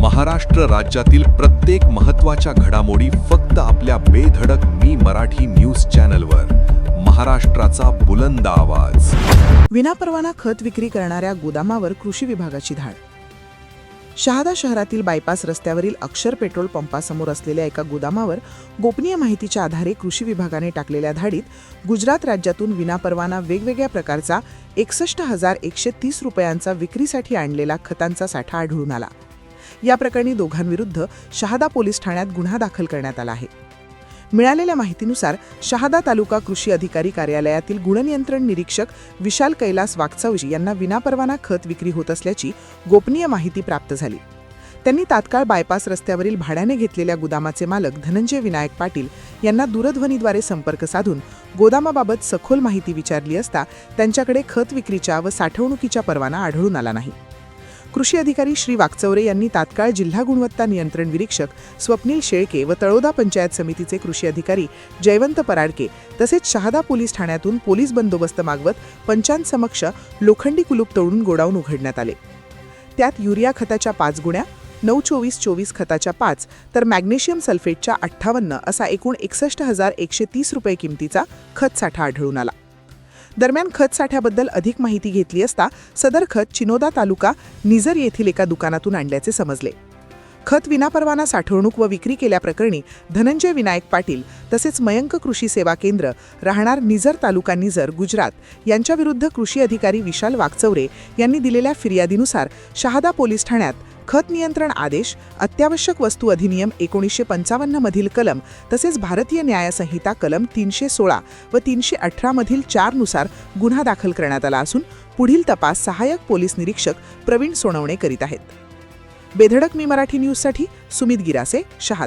महाराष्ट्र राज्यातील प्रत्येक महत्त्वाच्या घडामोडी फक्त आपल्या बेधडक मी मराठी न्यूज चॅनलवर. महाराष्ट्राचा बुलंद आवाज. विनापरवाना खत विक्री करणाऱ्या गोदामावर कृषी विभागाची धाड. शहादा शहरातील बायपास रस्त्यावरील अक्षर पेट्रोल पंपासमोर असलेल्या एका गोदामावर गोपनीय माहितीच्या आधारे कृषी विभागाने टाकलेल्या धाडीत गुजरात राज्यातून विनापरवाना वेगवेगळ्या प्रकारचा 61,130 रुपयांचा विक्रीसाठी आणलेला खतांचा साठा आढळून आला. या प्रकरणी दोघांविरुद्ध शहादा पोलीस ठाण्यात गुन्हा दाखल करण्यात आला आहे. मिळालेल्या माहितीनुसार शहादा तालुका कृषी अधिकारी कार्यालयातील गुणनियंत्रण निरीक्षक विशाल कैलास वागचौजी यांना विनापरवाना खत विक्री होत असल्याची गोपनीय माहिती प्राप्त झाली. त्यांनी तात्काळ बायपास रस्त्यावरील भाड्याने घेतलेल्या गोदामाचे मालक धनंजय विनायक पाटील यांना दूरध्वनीद्वारे संपर्क साधून गोदामाबाबत सखोल माहिती विचारली असता त्यांच्याकडे खत विक्रीच्या व साठवणुकीचा परवाना आढळून आला नाही. कृषी अधिकारी श्री वागचौरे यांनी तात्काळ जिल्हा गुणवत्ता नियंत्रण निरीक्षक स्वप्नील शेळके व तळोदा पंचायत समितीचे कृषी अधिकारी जयवंत पराडके तसेच शहादा पोलीस ठाण्यातून पोलीस बंदोबस्त मागवत पंचांसमक्ष लोखंडी कुलूप तोडून गोडाऊन उघडण्यात आले. त्यात युरिया खताच्या 5 गुण्या, 9-24-24 खताच्या 5 तर मॅग्नेशियम सल्फेटच्या 58 असा एकूण 61,130 रुपये किमतीचा खत साठा आढळून आला. दरम्यान खत साठ्याबद्दल अधिक माहिती घेतली असता सदर खत चिनोदा तालुका निझर येथील एका दुकानातून आणल्याचे समजले. खत विनापरवाना साठवणूक व विक्री केल्याप्रकरणी धनंजय विनायक पाटील तसेच मयंक कृषी सेवा केंद्र राहणार निझर तालुका निझर गुजरात यांच्याविरुद्ध कृषी अधिकारी विशाल वागचौरे यांनी दिलेल्या फिर्यादीनुसार शहादा पोलीस ठाण्यात खत नियंत्रण आदेश, अत्यावश्यक वस्तू अधिनियम 1955 मधील कलम तसेच भारतीय न्याय संहिता कलम 316 व 318 मधील 4 नुसार गुन्हा दाखल करण्यात आला असून पुढील तपास सहाय्यक पोलीस निरीक्षक प्रवीण सोनवणे करीत आहेत. बेधडक मी मराठी न्यूजसाठी सुमित गिरासे, शहादा.